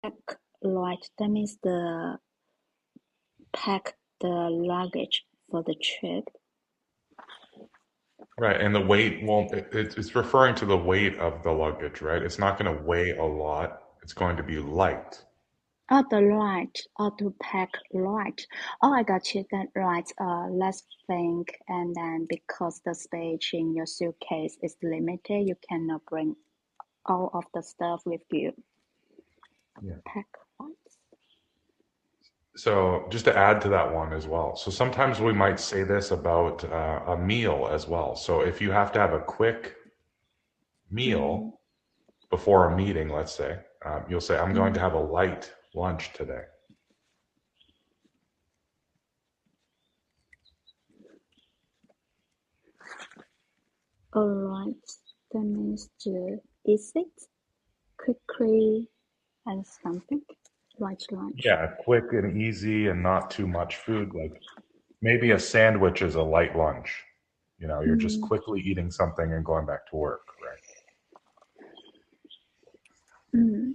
Pack light, that means pack the luggage for the trip. Right, and the weight won't, it's referring to the weight of the luggage, right? It's not going to weigh a lot. It's going to be light. Oh, the light, to pack light. Oh, I got you. That right. Let's think. And then because the space in your suitcase is limited, you cannot bring all of the stuff with you. Yeah. Pack light. So just to add to that one as well. So sometimes we might say this about a meal as well. So if you have to have a quick Mm, meal before a meeting, let's say, you'll say, I'm going to mm. have a light lunch today. All right. That means to eat it quickly and something. Light lunch. Yeah, quick and easy and not too much food. Like maybe a sandwich is a light lunch. You know, you're just Mm, quickly eating something and going back to work, right? mm.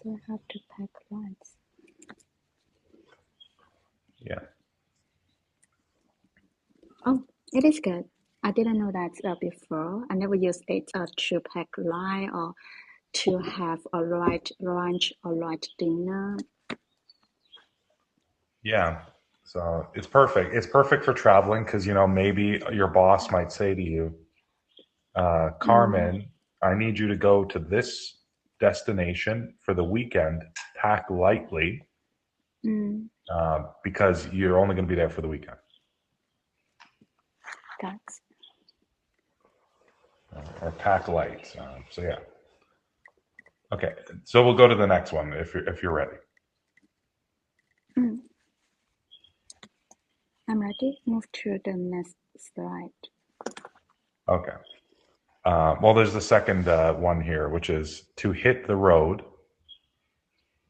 So I have to pack lights. Yeah. Oh, it is good. I didn't know that before. I never used it to pack light or to have a light lunch or light dinner. Yeah. So it's perfect. It's perfect for traveling because, you know, maybe your boss might say to you, Mm, Carmen, I need you to go to this destination for the weekend. Pack lightly mm, because you're only going to be there for the weekend. that's Or pack light. So yeah. Okay. So we'll go to the next one if you're ready. mm. I'm ready. Move to the next slide. Okay. Well, there's the second one here, which is to hit the road.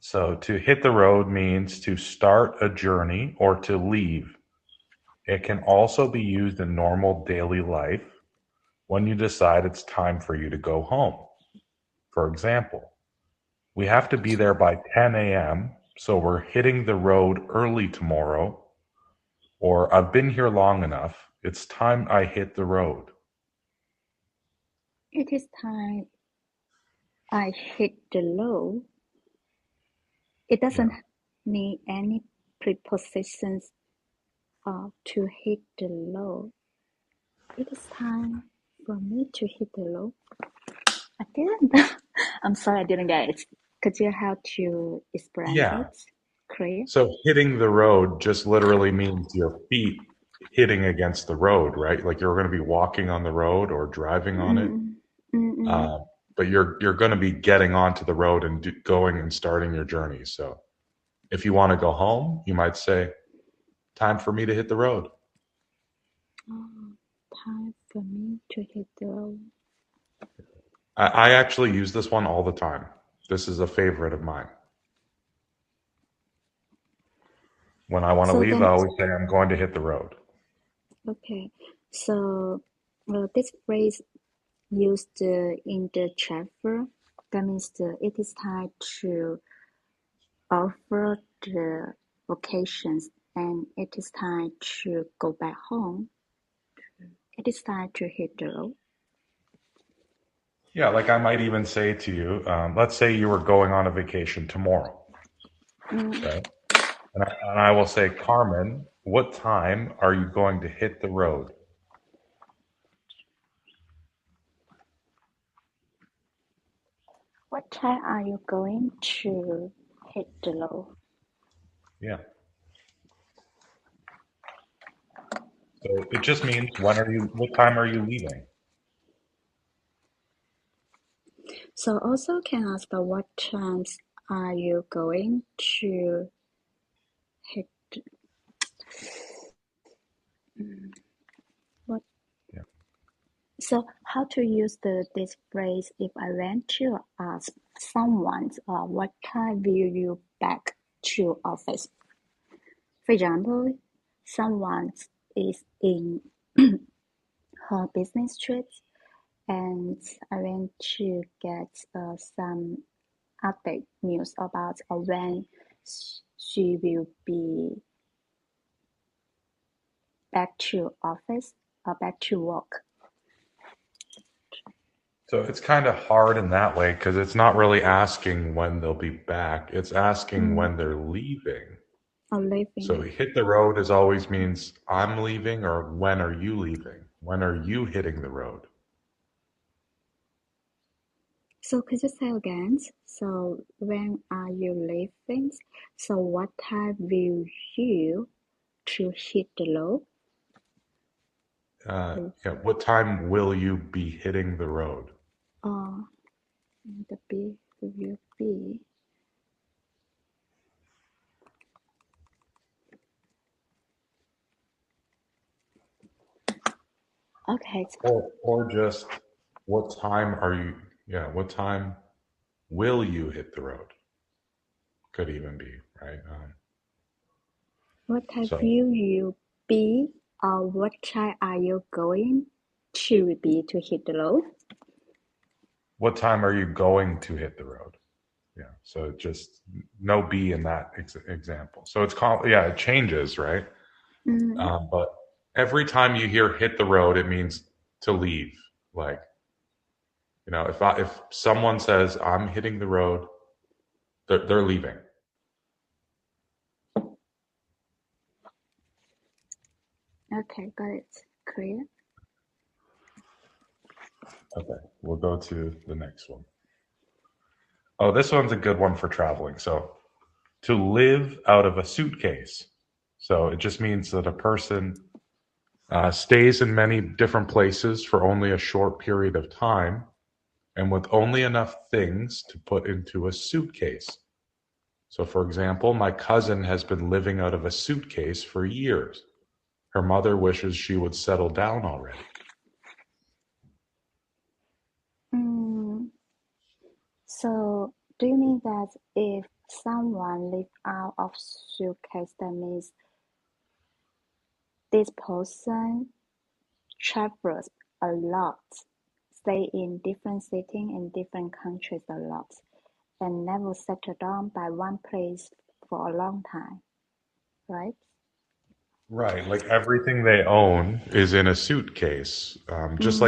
So to hit the road means to start a journey or to leave. It can also be used in normal daily life when you decide it's time for you to go home. For example, we have to be there by 10 a.m., so we're hitting the road early tomorrow, or I've been here long enough, it's time I hit the road. It is time I hit the low. It doesn't Yeah. need any prepositions to hit the low. It is time for me to hit the low. I didn't. I'm sorry, I didn't get it. Could you help to explain Yeah. it clear? So hitting the road just literally means your feet hitting against the road, right? Like you're going to be walking on the road or driving on it. Mm, mm, mm. Uh, but you're going to be getting onto the road and going and starting your journey. So if you want to go home, you might say, "Time for me to hit the road." Oh, time for me to hit the road. I actually use this one all the time. This is a favorite of mine. When I want to So leave, I then, always say, "I'm going to hit the road." okay. So this phrase used in the travel, that means it is time to offer the vacations and it is time to go back home. It is time to hit the road. Yeah, like I might even say to you, let's say you were going on a vacation tomorrow, Mm, right? And I will say, Carmen, what time are you going to hit the road? what time are you going to hit the road? Yeah. So it just means what time are you leaving? So also can ask what times are you going to hit what Yeah. so how to use this phrase if I want to ask someone what time will you back to office? For example, someone is in her business trip and I want to get some update news about when she will be back to office or back to work. So it's kind of hard in that way because it's not really asking when they'll be back. It's asking Mm, when they're leaving. or So leaving. hit the road is always means I'm leaving or when are you leaving? When are you hitting the road? So could you say again? So when are you leaving? So what time will you to hit the road? Yeah, what time will you be hitting the road? Or the B will be okay. Or just what time are you, yeah, what time will you hit the road? Could even be, right? What time So will you be? Or what time are you going to be to hit the road? what time are you going to hit the road? Yeah. So just no B in that example. So it's called, yeah, it changes, right? Mm, But every time you hear hit the road, it means to leave. Like, if someone says I'm hitting the road, they're leaving. okay, got it. Clear. Okay. We'll go to the next one. Oh, this one's a good one for traveling. So to live out of a suitcase. So it just means that a person stays in many different places for only a short period of time and with only enough things to put into a suitcase. So, for example, my cousin has been living out of a suitcase for years. Her mother wishes she would settle down already. Mm, so do you mean that if someone live out of suitcase, that means this person travels a lot, stay in different cities in different countries a lot, and never settle down by one place for a long time, right? Right, like everything they own is in a suitcase. Just Mm,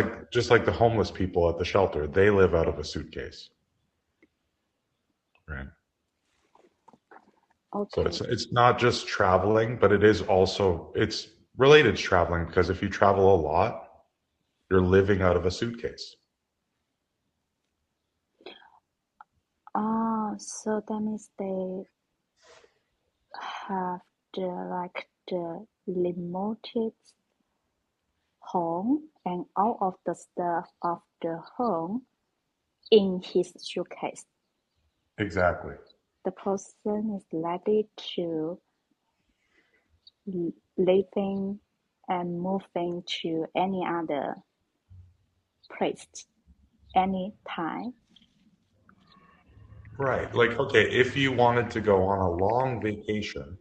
like the homeless people at the shelter, they live out of a suitcase. Right. So okay. it's not just traveling, but it's related to traveling because if you travel a lot, you're living out of a suitcase. Oh, so that means they have the limited home and all of the stuff of the home in his suitcase. Exactly. The person is ready to living and moving to any other place any time. Right. Like, okay, if you wanted to go on a long vacation,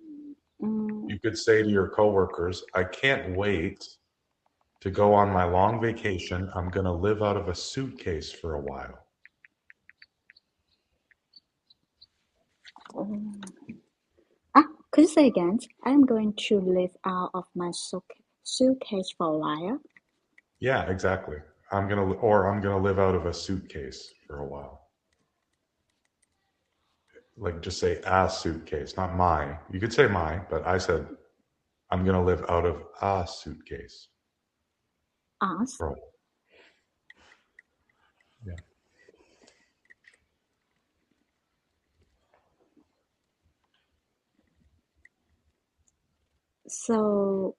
Mm, you could say to your coworkers, I can't wait to go on my long vacation. I'm going to live out of a suitcase for a while. mm. Could you say again? I'm going to live out of my suitcase for a while. Yeah, exactly. I'm going to live out of a suitcase for a while. Like, just say a suitcase, not my. You could say my, but I said I'm going to live out of a suitcase Us. for a while. Yeah. So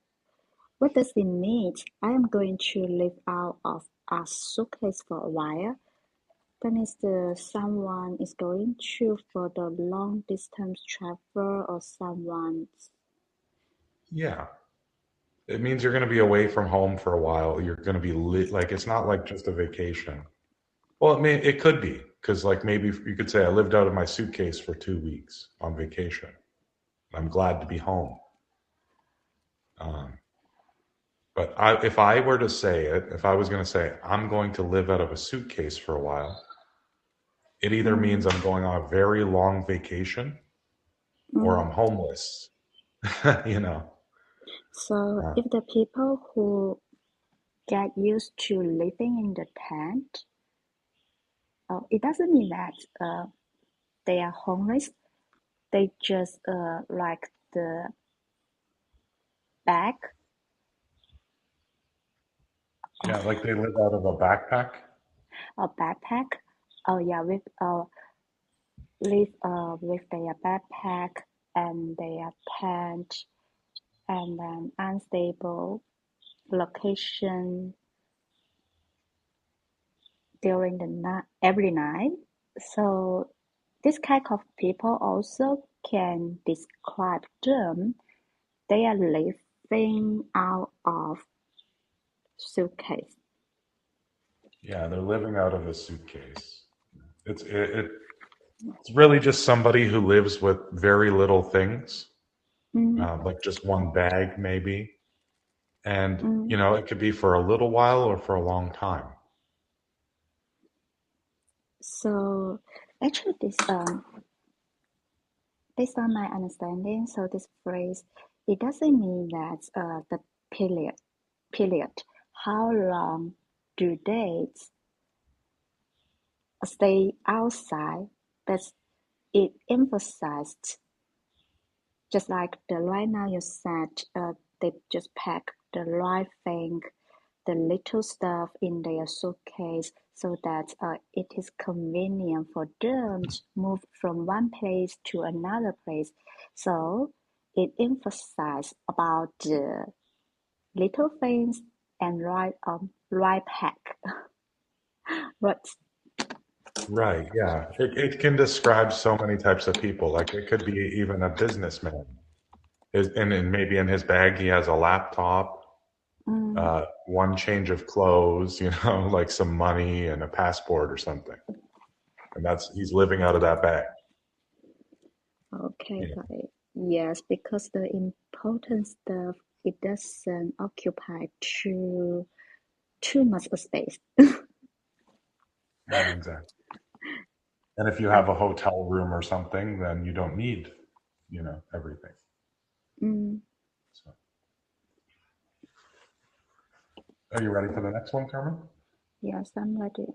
what does it mean? I am going to live out of a suitcase for a while. That means someone is going to for the long distance travel or someone. Yeah. It means you're going to be away from home for a while. You're going to be like, it's not like just a vacation. Well, it could be because, like, maybe you could say I lived out of my suitcase for 2 weeks on vacation. I'm glad to be home. Um, but if I were to say it, if I was going to say I'm going to live out of a suitcase for a while, It either means mm, I'm going on a very long vacation or mm. I'm homeless. you know. So Uh, if the people who get used to living in the tent, it doesn't mean that they are homeless. They just like the bag yeah, like they live out of a backpack. or backpack. Oh yeah, with their backpack and their tent and then unstable location during the night every night. So this kind of people also can describe them. They are living out of suitcase. Yeah, they're living out of a suitcase. It's really just somebody who lives with very little things, Mm, like just one bag maybe, and mm. it could be for a little while or for a long time. So actually, this based on my understanding, so this phrase it doesn't mean that the period period how long do they stay outside, but it emphasized just like the right now you said they just pack the right thing, the little stuff in their suitcase so that it is convenient for them to move from one place to another place. So it emphasizes about the little things and right pack. But Right, yeah. It can describe so many types of people. Like it could be even a businessman. And maybe in his bag he has a laptop, mm, one change of clothes, like some money and a passport or something. And he's living out of that bag. okay, Yeah, got it. Yes, because the important stuff it doesn't occupy too much space. yeah, exactly. And if you Uh, have a hotel room or something, then you don't need, everything. mm, So, are you ready for the next one, Carmen? yes, I'm ready.